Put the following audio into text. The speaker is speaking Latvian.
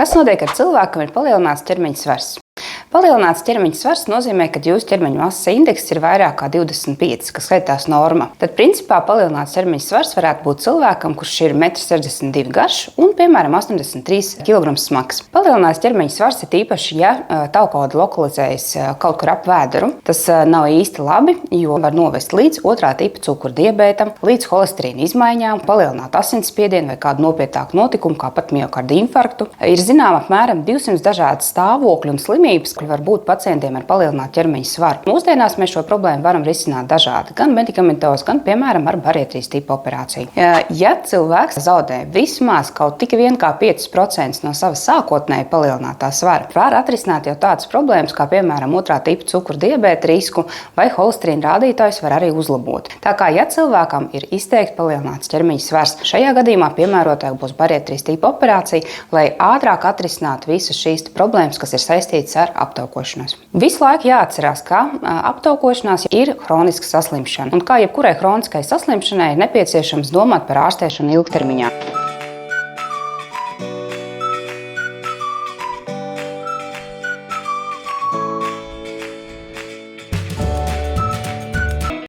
Kas notiek ar cilvēku, kam ir palielināts ķermeņa svars? Palielināts ķermeņa svars nozīmē, ka jūsu ķermeņa masas indeks ir vairāk kā 25, kas skaitās norma. Tad, principā, palielināts ķermeņa svars varētu būt cilvēkam, kurš ir 1,62 m garš un, piemēram, 83 kg smags. Palielināts ķermeņa svars ir īpaši, ja taukauda lokalizējas kaut kur ap vēderu. Tas nav īsti labi, jo var novest līdz otrā tipa cukurdibētam, līdz holesterīna izmaiņām, palielināt asinsspiedienu vai kādu nopietnāku notikumu, kā pat miokarda infarktu. Ir zināma apmēram 200 dažādi stāvokļi un slimības, kur var būt pacientiem ar palielinātu ķermeņa svaru. Mūsdienās mēs šo problēmu varam risināt dažādi, gan medikamentos, gan, piemēram, ar barietrijas tipa operāciju. Ja cilvēks zaudē vismaz kaut tik vien kā 5% no savas sākotnēji palielinātā svara, var atrisināt jau tādas problēmas, kā, piemēram, otrā tipa cukurdibēta risku vai holesterīna rādītājus var arī uzlabot. Tā kā, ja cilvēkam ir izteikti palielināts ķermeņa svars, šajā gadījumā piemērotāk būs barietrijas tipa operācija, lai ātrāk atrisinātu visas šīs problēmas, kas ir saistītas ar aptaukošanos. Visu laiku jāatcerās, ka aptaukošanās ir hroniska saslimšana. Un kā jebkurai hroniskai saslimšanai ir nepieciešams domāt par ārstēšanu ilgtermiņā.